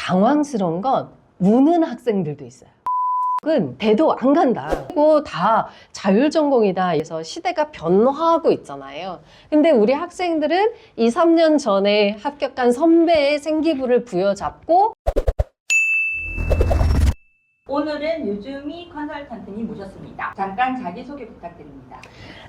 당황스러운 건 우는 학생들도 있어요. 은 대도 안 간다. 그리고 다 자율전공이다. 그래서 시대가 변화하고 있잖아요. 근데 우리 학생들은 2, 3년 전에 합격한 선배의 생기부를 부여잡고 오늘은 유주미 컨설턴트님 모셨습니다. 잠깐 자기소개 부탁드립니다.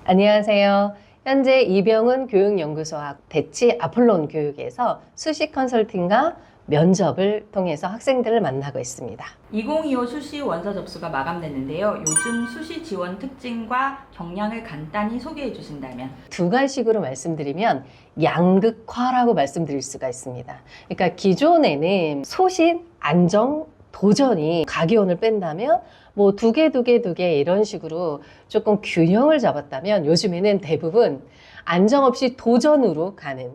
안녕하세요. 현재 이병훈 교육연구소학 대치 아폴론 교육에서 수시 컨설팅과 면접을 통해서 학생들을 만나고 있습니다. 2025 수시 원서 접수가 마감됐는데요. 요즘 수시 지원 특징과 경향을 간단히 소개해 주신다면? 두 가지식으로 말씀드리면 양극화라고 말씀드릴 수가 있습니다. 그러니까 기존에는 소신, 안정, 도전이 가기원을 뺀다면 뭐 두 개 이런 식으로 조금 균형을 잡았다면 요즘에는 대부분 안정 없이 도전으로 가는,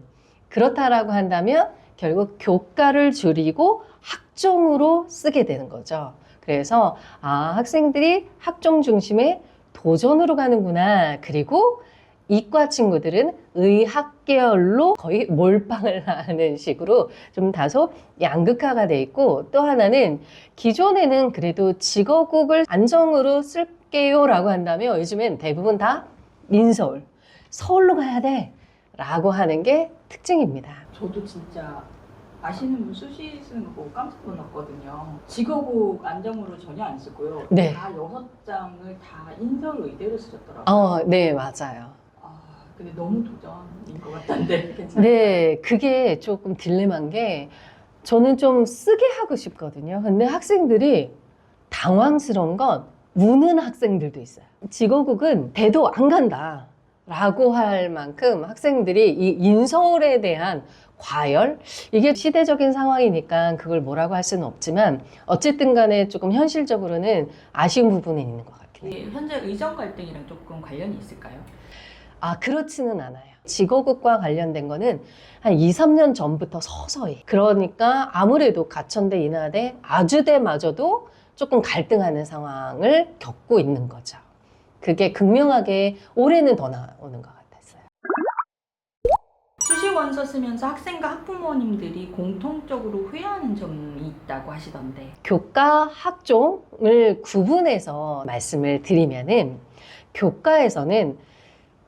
그렇다라고 한다면 결국 교과를 줄이고 학종으로 쓰게 되는 거죠. 그래서 학생들이 학종 중심의 도전으로 가는구나. 그리고 이과 친구들은 의학 계열로 거의 몰빵을 하는 식으로 좀 다소 양극화가 돼 있고, 또 하나는 기존에는 그래도 직업국을 안정으로 쓸게요 라고 한다면 요즘엔 대부분 다 인서울, 서울로 가야 돼 라고 하는 게 특징입니다. 저도 진짜 아시는 분 수시 쓰는 거 보고 깜짝 놀랐거든요. 직업국 안정으로 전혀 안 쓰고요. 네. 다 6장을 다 인서울로 이대로 쓰셨더라고요. 네, 맞아요. 근데 너무 도전인 것 같던데 괜찮아요? 네, 그게 조금 딜레마인 게 저는 좀 쓰게 하고 싶거든요. 근데 학생들이 당황스러운 건 우는 학생들도 있어요. 직업국은 대도 안 간다 라고 할 만큼 학생들이 이 인서울에 대한 과열? 이게 시대적인 상황이니까 그걸 뭐라고 할 수는 없지만 어쨌든 간에 조금 현실적으로는 아쉬운 부분이 있는 것 같긴 해요. 현재 의정 갈등이랑 조금 관련이 있을까요? 그렇지는 않아요. 직업국과 관련된 거는 한 2, 3년 전부터 서서히. 그러니까 아무래도 가천대, 인하대, 아주대마저도 조금 갈등하는 상황을 겪고 있는 거죠. 그게 극명하게 올해는 더 나오는 것 같았어요. 수시 원서 쓰면서 학생과 학부모님들이 공통적으로 회의하는 점이 있다고 하시던데. 교과 학종을 구분해서 말씀을 드리면은 교과에서는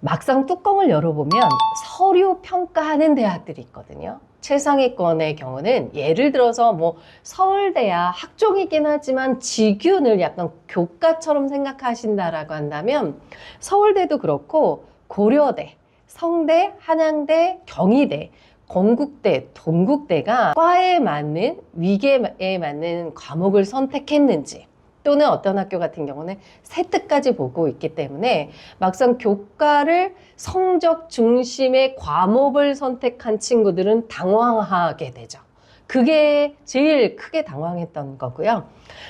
막상 뚜껑을 열어보면 서류 평가하는 대학들이 있거든요. 최상위권의 경우는 예를 들어서 뭐 서울대야 학종이긴 하지만 직윤을 약간 교과처럼 생각하신다라고 한다면 서울대도 그렇고 고려대, 성대, 한양대, 경희대, 건국대, 동국대가 과에 맞는, 위계에 맞는 과목을 선택했는지, 또는 어떤 학교 같은 경우는 세트까지 보고 있기 때문에 막상 교과를 성적 중심의 과목을 선택한 친구들은 당황하게 되죠. 그게 제일 크게 당황했던 거고요.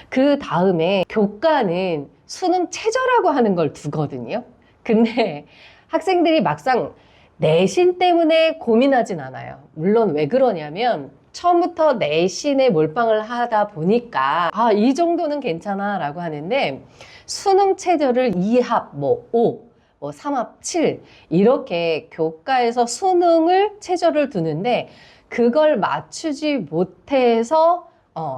그 다음에 교과는 수능 최저라고 하는 걸 두거든요. 근데 학생들이 막상 내신 때문에 고민하진 않아요. 물론 왜 그러냐면 처음부터 내신에 몰빵을 하다 보니까 이 정도는 괜찮아 라고 하는데 수능 최저를 2합, 5, 3합, 7 이렇게 교과에서 수능을 최저를 두는데 그걸 맞추지 못해서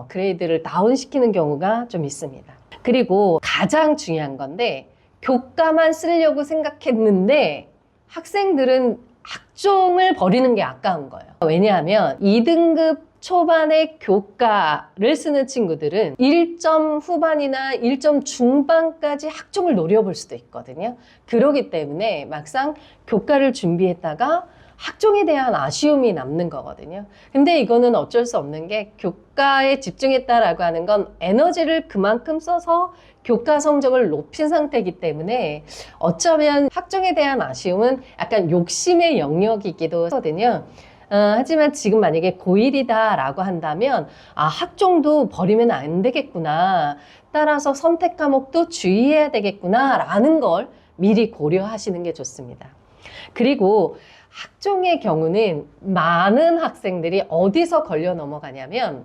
그레이드를 다운시키는 경우가 좀 있습니다. 그리고 가장 중요한 건데 교과만 쓰려고 생각했는데 학생들은 학종을 버리는 게 아까운 거예요. 왜냐하면 2등급 초반의 교과를 쓰는 친구들은 1점 후반이나 1점 중반까지 학종을 노려볼 수도 있거든요. 그렇기 때문에 막상 교과를 준비했다가 학종에 대한 아쉬움이 남는 거거든요. 근데 이거는 어쩔 수 없는 게 교과에 집중했다라고 하는 건 에너지를 그만큼 써서 교과 성적을 높인 상태이기 때문에 어쩌면 학종에 대한 아쉬움은 약간 욕심의 영역이기도 하거든요. 하지만 지금 만약에 고1이다 라고 한다면 학종도 버리면 안 되겠구나, 따라서 선택 과목도 주의해야 되겠구나 라는 걸 미리 고려하시는 게 좋습니다. 그리고 학종의 경우는 많은 학생들이 어디서 걸려 넘어가냐면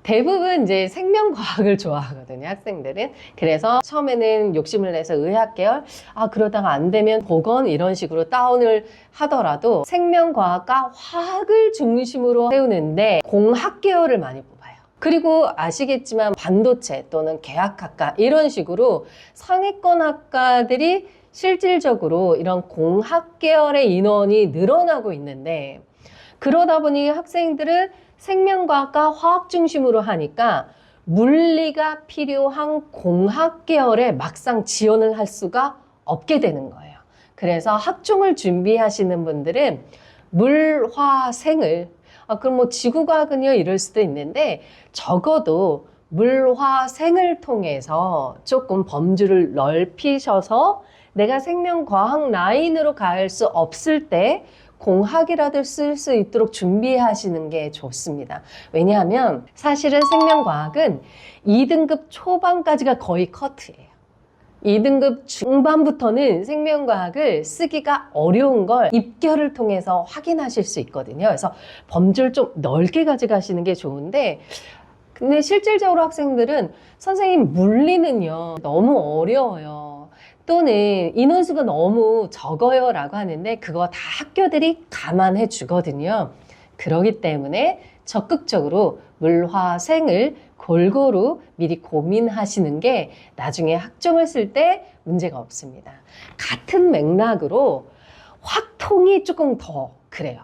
대부분 이제 생명과학을 좋아하거든요, 학생들은. 그래서 처음에는 욕심을 내서 의학 계열, 그러다가 안 되면 보건 이런 식으로 다운을 하더라도 생명과학과 화학을 중심으로 세우는데 공학 계열을 많이 뽑아요. 그리고 아시겠지만 반도체 또는 계약학과 이런 식으로 상위권 학과들이 실질적으로 이런 공학 계열의 인원이 늘어나고 있는데, 그러다 보니 학생들은 생명과학과 화학 중심으로 하니까 물리가 필요한 공학 계열에 막상 지원을 할 수가 없게 되는 거예요. 그래서 학종을 준비하시는 분들은 물화생을, 그럼 뭐 지구과학은요 이럴 수도 있는데, 적어도 물화생을 통해서 조금 범주를 넓히셔서 내가 생명과학 라인으로 갈 수 없을 때 공학이라도 쓸 수 있도록 준비하시는 게 좋습니다. 왜냐하면 사실은 생명과학은 2등급 초반까지가 거의 커트예요. 2등급 중반부터는 생명과학을 쓰기가 어려운 걸 입결을 통해서 확인하실 수 있거든요. 그래서 범주를 좀 넓게 가져가시는 게 좋은데, 근데 실질적으로 학생들은 선생님 물리는요 너무 어려워요, 또는 인원수가 너무 적어요 라고 하는데, 그거 다 학교들이 감안해 주거든요. 그렇기 때문에 적극적으로 물화생을 골고루 미리 고민하시는 게 나중에 학종을 쓸 때 문제가 없습니다. 같은 맥락으로 확통이 조금 더 그래요.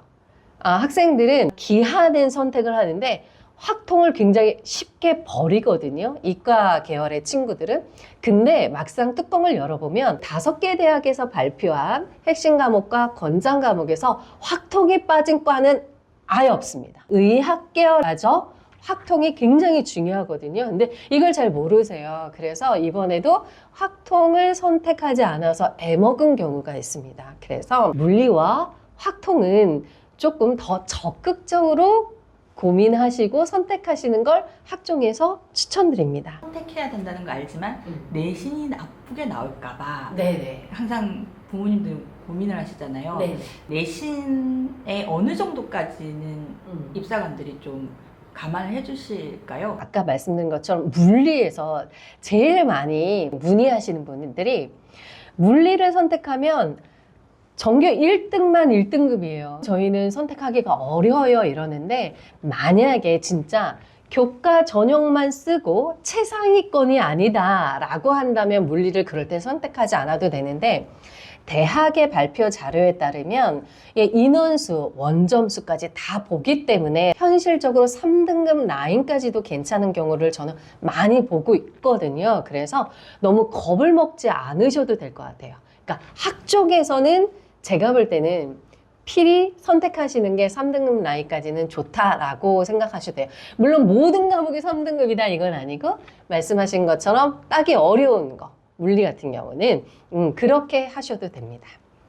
학생들은 기하된 선택을 하는데 확통을 굉장히 쉽게 버리거든요, 이과 계열의 친구들은. 근데 막상 뚜껑을 열어보면 5개 대학에서 발표한 핵심 과목과 권장 과목에서 확통이 빠진 과는 아예 없습니다. 의학 계열마저 확통이 굉장히 중요하거든요. 근데 이걸 잘 모르세요. 그래서 이번에도 확통을 선택하지 않아서 애먹은 경우가 있습니다. 그래서 물리와 확통은 조금 더 적극적으로 고민하시고 선택하시는 걸 학종에서 추천드립니다. 선택해야 된다는 거 알지만 내신이 나쁘게 나올까봐 네네. 항상 부모님들 고민을 하시잖아요. 네네. 내신의 어느 정도까지는 입사관들이 좀 감안을 해주실까요? 아까 말씀드린 것처럼 물리에서 제일 많이 문의하시는 분들이, 물리를 선택하면 전교 1등만 1등급이에요. 저희는 선택하기가 어려워요 이러는데, 만약에 진짜 교과 전형만 쓰고 최상위권이 아니다 라고 한다면 물리를 그럴 때 선택하지 않아도 되는데, 대학의 발표 자료에 따르면 인원수, 원점수까지 다 보기 때문에 현실적으로 3등급 라인까지도 괜찮은 경우를 저는 많이 보고 있거든요. 그래서 너무 겁을 먹지 않으셔도 될 것 같아요. 그러니까 학종에서는 제가 볼 때는 필히 선택하시는 게 3등급 라인까지는 좋다라고 생각하셔도 돼요. 물론 모든 과목이 3등급이다 이건 아니고, 말씀하신 것처럼 따기 어려운 거, 물리 같은 경우는 그렇게 하셔도 됩니다.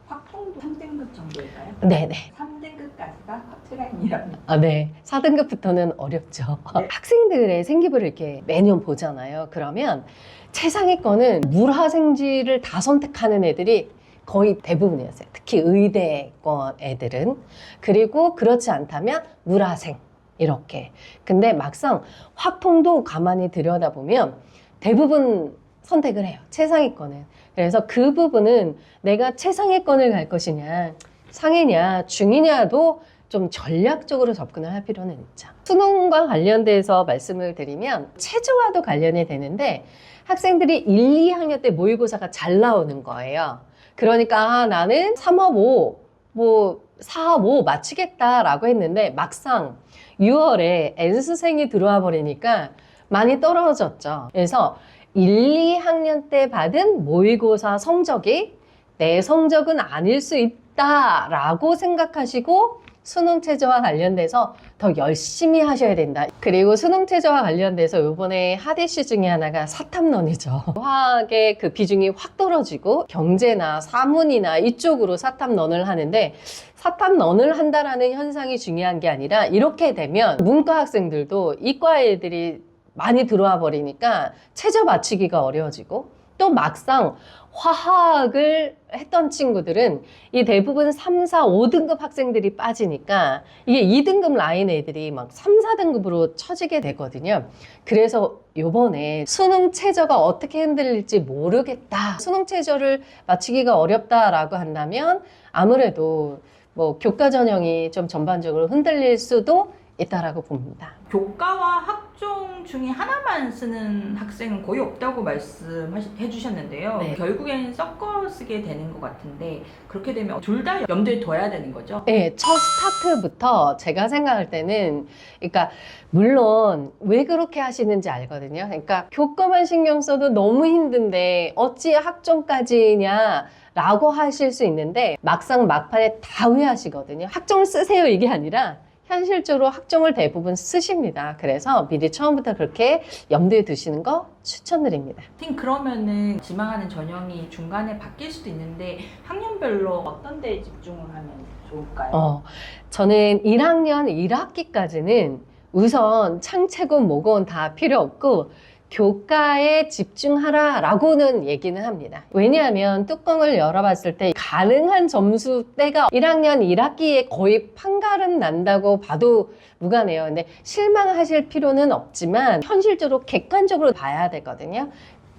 확통도 3등급 정도일까요? 네네. 3등급까지가 커트라인이라는. 네. 4등급부터는 어렵죠. 네. 학생들의 생기부를 이렇게 매년 보잖아요. 그러면 최상위권은 물화생지를 다 선택하는 애들이 거의 대부분이었어요. 특히 의대권 애들은. 그리고 그렇지 않다면 물화생 이렇게. 근데 막상 확통도 가만히 들여다보면 대부분 선택을 해요, 최상위권은. 그래서 그 부분은 내가 최상위권을 갈 것이냐 상이냐 중이냐도 좀 전략적으로 접근을 할 필요는 있죠. 수능과 관련돼서 말씀을 드리면 체조와도 관련이 되는데, 학생들이 1, 2학년 때 모의고사가 잘 나오는 거예요. 그러니까 나는 3합 5, 뭐 4합 5 맞추겠다라고 했는데, 막상 6월에 N수생이 들어와 버리니까 많이 떨어졌죠. 그래서 1, 2학년 때 받은 모의고사 성적이 내 성적은 아닐 수 있다라고 생각하시고 수능 체제와 관련돼서 더 열심히 하셔야 된다. 그리고 수능 체제와 관련돼서 이번에 핫 이슈 중에 하나가 사탐론이죠. 화학의 그 비중이 확 떨어지고 경제나 사문이나 이쪽으로 사탐론을 하는데, 사탐론을 한다라는 현상이 중요한 게 아니라, 이렇게 되면 문과 학생들도 이과 애들이 많이 들어와 버리니까 최저 맞추기가 어려워지고, 또 막상 화학을 했던 친구들은 이 대부분 3, 4, 5등급 학생들이 빠지니까 이게 2등급 라인 애들이 막 3, 4등급으로 처지게 되거든요. 그래서 요번에 수능 최저가 어떻게 흔들릴지 모르겠다, 수능 최저를 맞추기가 어렵다라고 한다면 아무래도 뭐 교과 전형이 좀 전반적으로 흔들릴 수도 있다라고 봅니다. 교과와 학종 중에 하나만 쓰는 학생은 거의 없다고 말씀해 주셨는데요. 네. 결국엔 섞어 쓰게 되는 것 같은데 그렇게 되면 둘 다 염두에 둬야 되는 거죠? 네, 첫 스타트부터 제가 생각할 때는, 그러니까, 물론 왜 그렇게 하시는지 알거든요. 그러니까, 교과만 신경 써도 너무 힘든데, 어찌 학종까지냐, 라고 하실 수 있는데, 막상 막판에 다 후회하시거든요. 학종을 쓰세요, 이게 아니라, 현실적으로 학종을 대부분 쓰십니다. 그래서 미리 처음부터 그렇게 염두에 두시는 거 추천드립니다. 선생님, 그러면은 지망하는 전형이 중간에 바뀔 수도 있는데 학년별로 어떤 데에 집중을 하면 좋을까요? 저는 1학년 1학기까지는 우선 창체군, 모건 다 필요 없고 교과에 집중하라라고는 얘기는 합니다. 왜냐하면 뚜껑을 열어봤을 때 가능한 점수대가 1학년 1학기에 거의 판가름 난다고 봐도 무관해요. 근데 실망하실 필요는 없지만 현실적으로 객관적으로 봐야 되거든요.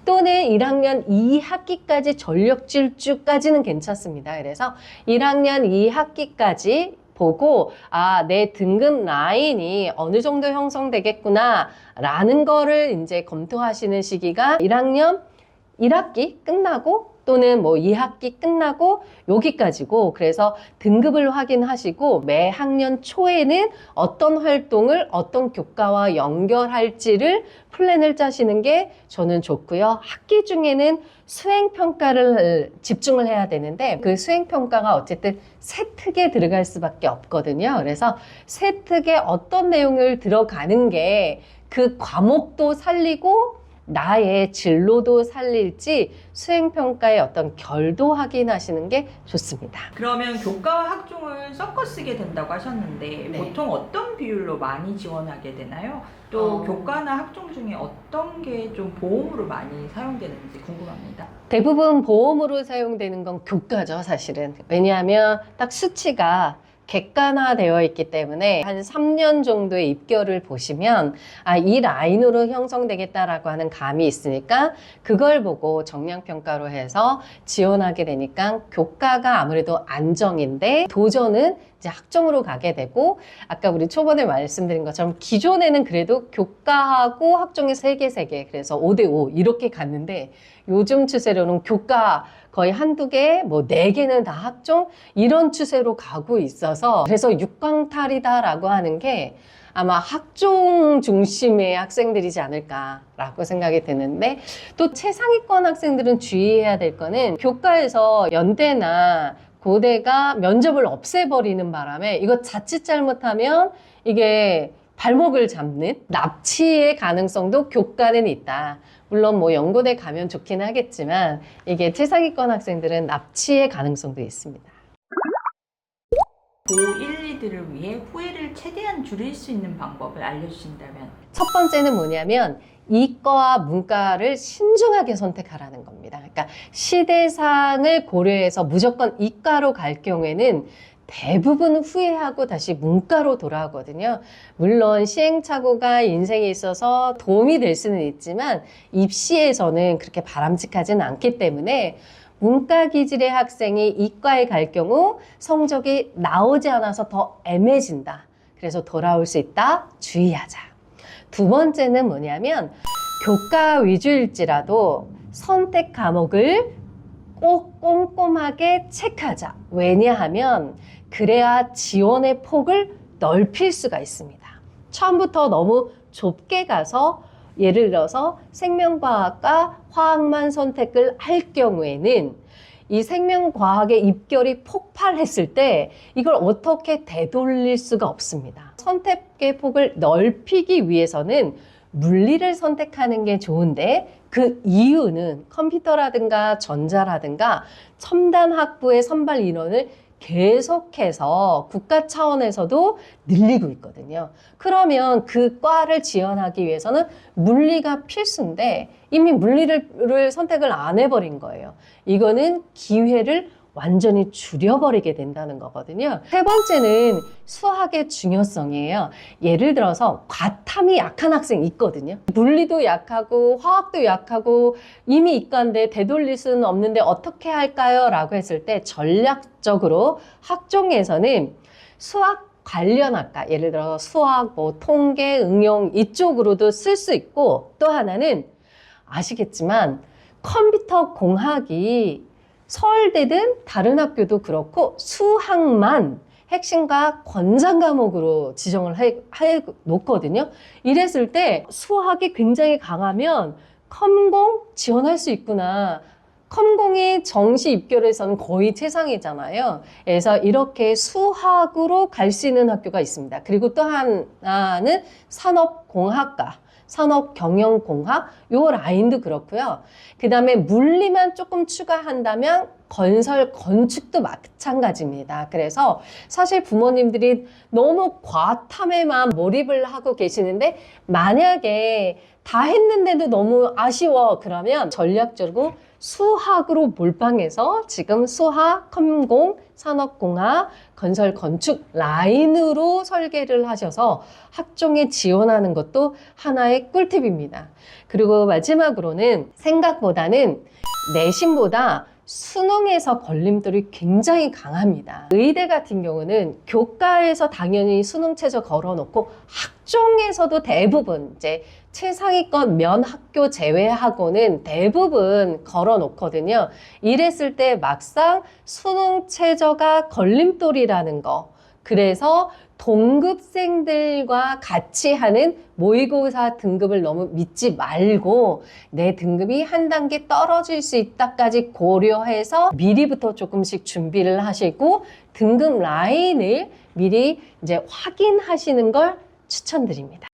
또는 1학년 2학기까지 전력 질주까지는 괜찮습니다. 그래서 1학년 2학기까지 보고 내 등급 라인이 어느 정도 형성되겠구나 라는 거를 이제 검토하시는 시기가 1학년 1학기 끝나고 또는 뭐 2학기 끝나고 여기까지고, 그래서 등급을 확인하시고 매 학년 초에는 어떤 활동을 어떤 교과와 연결할지를 플랜을 짜시는 게 저는 좋고요. 학기 중에는 수행평가를 집중을 해야 되는데 그 수행평가가 어쨌든 세특에 들어갈 수밖에 없거든요. 그래서 세특에 어떤 내용을 들어가는 게 그 과목도 살리고 나의 진로도 살릴지 수행평가의 어떤 결도 확인하시는 게 좋습니다. 그러면 교과와 학종을 섞어 쓰게 된다고 하셨는데 네. 보통 어떤 비율로 많이 지원하게 되나요? 또 어. 교과나 학종 중에 어떤 게 좀 보험으로 많이 사용되는지 궁금합니다. 대부분 보험으로 사용되는 건 교과죠, 사실은. 왜냐하면 딱 수치가 객관화되어 있기 때문에 한 3년 정도의 입결을 보시면 이 라인으로 형성되겠다라고 하는 감이 있으니까 그걸 보고 정량평가로 해서 지원하게 되니까 교과가 아무래도 안정인데 도전은 이제 학종으로 가게 되고, 아까 우리 초반에 말씀드린 것처럼 기존에는 그래도 교과하고 학종이 3개 그래서 5대5 이렇게 갔는데 요즘 추세로는 교과 거의 한두 개, 뭐 4개는 다 학종 이런 추세로 가고 있어서, 그래서 육광탈이다라고 하는 게 아마 학종 중심의 학생들이지 않을까라고 생각이 드는데, 또 최상위권 학생들은 주의해야 될 거는 교과에서 연대나 고대가 면접을 없애버리는 바람에 이거 자칫 잘못하면 이게 발목을 잡는 납치의 가능성도 교과는 있다. 물론 뭐 연고대 가면 좋긴 하겠지만 이게 최상위권 학생들은 납치의 가능성도 있습니다. 고1, 2들을 위해 후회를 최대한 줄일 수 있는 방법을 알려주신다면? 첫 번째는 뭐냐면 이과와 문과를 신중하게 선택하라는 겁니다. 그러니까 시대상을 고려해서 무조건 이과로 갈 경우에는 대부분 후회하고 다시 문과로 돌아오거든요. 물론 시행착오가 인생에 있어서 도움이 될 수는 있지만 입시에서는 그렇게 바람직하지는 않기 때문에 문과 기질의 학생이 이과에 갈 경우 성적이 나오지 않아서 더 애매해진다. 그래서 돌아올 수 있다. 주의하자. 두 번째는 뭐냐면 교과 위주일지라도 선택 과목을 꼭 꼼꼼하게 체크하자. 왜냐하면 그래야 지원의 폭을 넓힐 수가 있습니다. 처음부터 너무 좁게 가서 예를 들어서 생명과학과 화학만 선택을 할 경우에는 이 생명과학의 입결이 폭발했을 때 이걸 어떻게 되돌릴 수가 없습니다. 선택의 폭을 넓히기 위해서는 물리를 선택하는 게 좋은데 그 이유는 컴퓨터라든가 전자라든가 첨단 학부의 선발 인원을 계속해서 국가 차원에서도 늘리고 있거든요. 그러면 그 과를 지원하기 위해서는 물리가 필수인데 이미 물리를 선택을 안 해버린 거예요. 이거는 기회를 완전히 줄여버리게 된다는 거거든요. 세 번째는 수학의 중요성이에요. 예를 들어서 과탐이 약한 학생이 있거든요. 물리도 약하고 화학도 약하고 이미 이과인데 되돌릴 수는 없는데 어떻게 할까요? 라고 했을 때 전략적으로 학종에서는 수학 관련 학과, 예를 들어 수학, 뭐 통계, 응용 이쪽으로도 쓸 수 있고, 또 하나는 아시겠지만 컴퓨터 공학이 서울대든 다른 학교도 그렇고 수학만 핵심과 권장 과목으로 지정을 해 놓거든요. 이랬을 때 수학이 굉장히 강하면 컴공 지원할 수 있구나. 컴공이 정시 입결에서는 거의 최상이잖아요. 그래서 이렇게 수학으로 갈 수 있는 학교가 있습니다. 그리고 또 하나는 산업공학과, 산업경영공학 요 라인도 그렇고요. 그 다음에 물리만 조금 추가한다면 건설, 건축도 마찬가지입니다. 그래서 사실 부모님들이 너무 과탐에만 몰입을 하고 계시는데 만약에 다 했는데도 너무 아쉬워 그러면 전략적으로 수학으로 몰빵해서 지금 수학, 컴공, 산업공학, 건설, 건축 라인으로 설계를 하셔서 학종에 지원하는 것도 하나의 꿀팁입니다. 그리고 마지막으로는 생각보다는 내신보다 수능에서 걸림돌이 굉장히 강합니다. 의대 같은 경우는 교과에서 당연히 수능 최저 걸어놓고 학종에서도 대부분 이제 최상위권 면 학교 제외하고는 대부분 걸어놓거든요. 이랬을 때 막상 수능 최저가 걸림돌이라는 거. 그래서 동급생들과 같이 하는 모의고사 등급을 너무 믿지 말고 내 등급이 한 단계 떨어질 수 있다까지 고려해서 미리부터 조금씩 준비를 하시고 등급 라인을 미리 이제 확인하시는 걸 추천드립니다.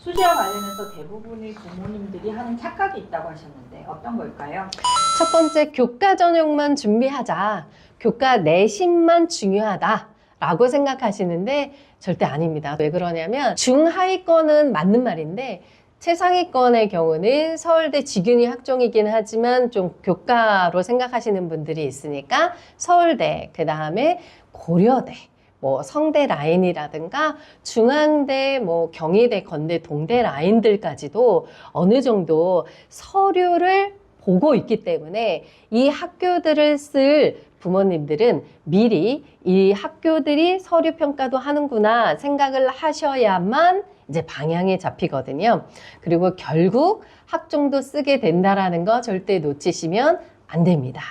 수시와 관련해서 대부분의 부모님들이 하는 착각이 있다고 하셨는데 어떤 걸까요? 첫 번째, 교과 전형만 준비하자. 교과 내신만 중요하다. 라고 생각하시는데 절대 아닙니다. 왜 그러냐면 중하위권은 맞는 말인데 최상위권의 경우는 서울대 직윤이 학종이긴 하지만 좀 교과로 생각하시는 분들이 있으니까 서울대, 그 다음에 고려대, 뭐 성대 라인이라든가 중앙대, 뭐 경희대, 건대, 동대 라인들까지도 어느 정도 서류를 보고 있기 때문에 이 학교들을 쓸 부모님들은 미리 이 학교들이 서류 평가도 하는구나 생각을 하셔야만 이제 방향이 잡히거든요. 그리고 결국 학종도 쓰게 된다라는 거 절대 놓치시면 안 됩니다.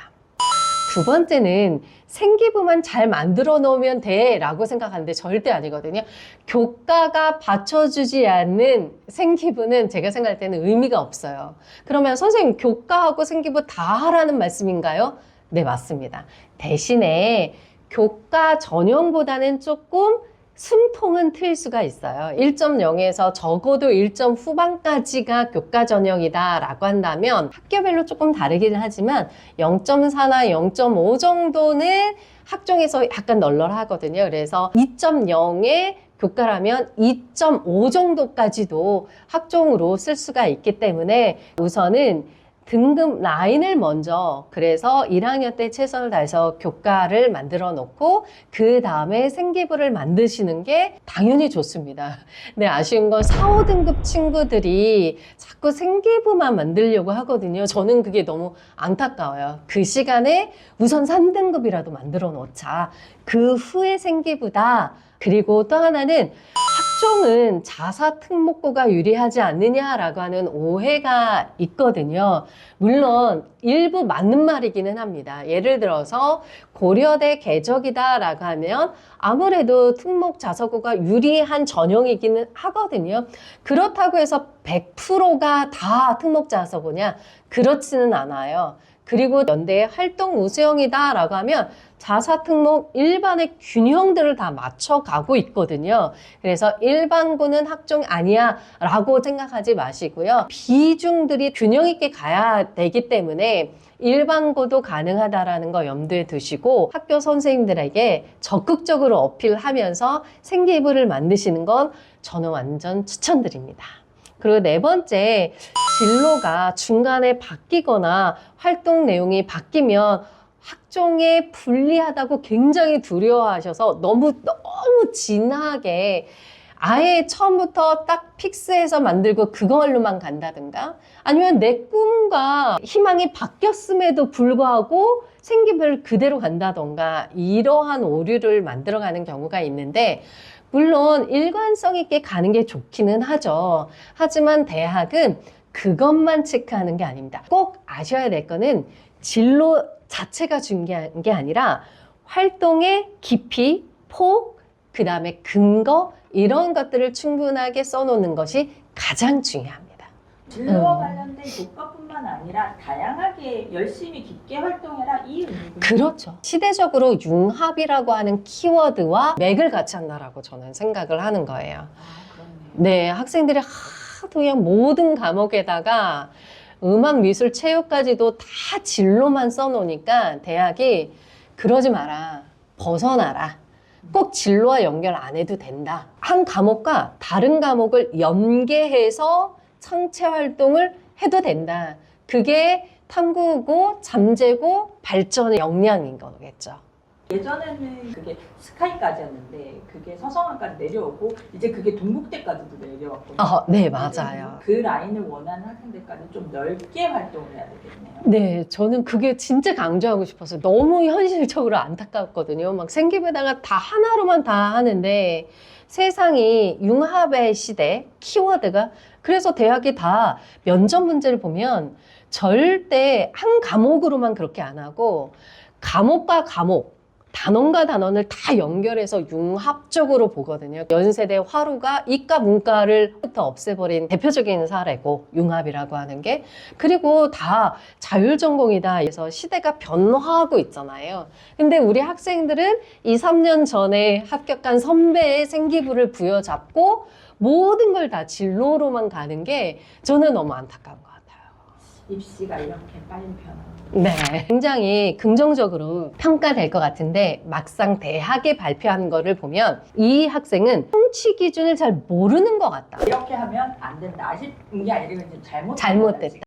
두 번째는 생기부만 잘 만들어 놓으면 돼 라고 생각하는데 절대 아니거든요. 교과가 받쳐주지 않는 생기부는 제가 생각할 때는 의미가 없어요. 그러면 선생님 교과하고 생기부 다 하라는 말씀인가요? 네, 맞습니다. 대신에 교과 전형보다는 조금 숨통은 트일 수가 있어요. 1.0에서 적어도 1점 후반까지가 교과 전형이다 라고 한다면 학교별로 조금 다르기는 하지만 0.4나 0.5 정도는 학종에서 약간 널널하거든요. 그래서 2.0에 교과라면 2.5 정도까지도 학종으로 쓸 수가 있기 때문에 우선은 등급 라인을 먼저 그래서 1학년 때 최선을 다해서 교과를 만들어 놓고 그 다음에 생기부를 만드시는 게 당연히 좋습니다. 근데 아쉬운 건 4, 5등급 친구들이 자꾸 생기부만 만들려고 하거든요. 저는 그게 너무 안타까워요. 그 시간에 우선 3등급이라도 만들어 놓자. 그 후에 생기부다. 그리고 또 하나는 학종은 자사 특목고가 유리하지 않느냐라고 하는 오해가 있거든요. 물론 일부 맞는 말이기는 합니다. 예를 들어서 고려대 개적이다라고 하면 아무래도 특목 자사고가 유리한 전형이기는 하거든요. 그렇다고 해서 100%가 다 특목 자사고냐? 그렇지는 않아요. 그리고 연대의 활동 우수형이다라고 하면 자사 특목 일반의 균형들을 다 맞춰가고 있거든요. 그래서 일반고는 학종 아니야 라고 생각하지 마시고요. 비중들이 균형 있게 가야 되기 때문에 일반고도 가능하다라는 거 염두에 두시고 학교 선생님들에게 적극적으로 어필하면서 생기부를 만드시는 건 저는 완전 추천드립니다. 그리고 네 번째, 진로가 중간에 바뀌거나 활동 내용이 바뀌면 학종에 불리하다고 굉장히 두려워하셔서 너무 진하게 아예 처음부터 딱 픽스해서 만들고 그걸로만 간다든가 아니면 내 꿈과 희망이 바뀌었음에도 불구하고 생기부를 그대로 간다던가 이러한 오류를 만들어가는 경우가 있는데 물론 일관성 있게 가는 게 좋기는 하죠. 하지만 대학은 그것만 체크하는 게 아닙니다. 꼭 아셔야 될 거는 진로 자체가 중요한 게 아니라 활동의 깊이, 폭, 그 다음에 근거 이런 것들을 충분하게 써놓는 것이 가장 중요합니다. 진로와 관련된 교과뿐만 아니라 다양하게 열심히 깊게 활동해라 이 의미군요. 그렇죠. 시대적으로 융합이라고 하는 키워드와 맥을 같이 한다라고 저는 생각을 하는 거예요. 아, 그렇네요. 네, 학생들이 하도 그냥 모든 과목에다가 음악, 미술, 체육까지도 다 진로만 써놓으니까 대학이 그러지 마라, 벗어나라. 꼭 진로와 연결 안 해도 된다. 한 과목과 다른 과목을 연계해서 창체 활동을 해도 된다. 그게 탐구고 잠재고 발전의 역량인 거겠죠. 예전에는 그게 스카이까지였는데 그게 서성학까지 내려오고 이제 그게 동국대까지도 내려왔거든요. 네, 맞아요. 그 라인을 원하는 학생들까지 좀 넓게 활동을 해야 되겠네요. 네, 저는 그게 진짜 강조하고 싶어서 너무 현실적으로 안타깝거든요. 막 생기부에다가 다 하나로만 다 하는데 세상이 융합의 시대, 키워드가 그래서 대학이 다 면접 문제를 보면 절대 한 과목으로만 그렇게 안 하고 과목과 과목, 단원과 단원을 다 연결해서 융합적으로 보거든요. 연세대 화루가 이과 문과를 부터 없애버린 대표적인 사례고 융합이라고 하는 게 그리고 다 자율전공이다 해서 시대가 변화하고 있잖아요. 근데 우리 학생들은 2, 3년 전에 합격한 선배의 생기부를 부여잡고 모든 걸 다 진로로만 가는 게 저는 너무 안타까운 것 같아요. 입시가 이렇게 빨리 변하는. 네, 굉장히 긍정적으로 평가될 것 같은데 막상 대학에 발표한 거를 보면 이 학생은 통치 기준을 잘 모르는 것 같다. 이렇게 하면 안 된다. 아쉽은 게 아니라 이건 좀 잘못됐다. 잘못됐다.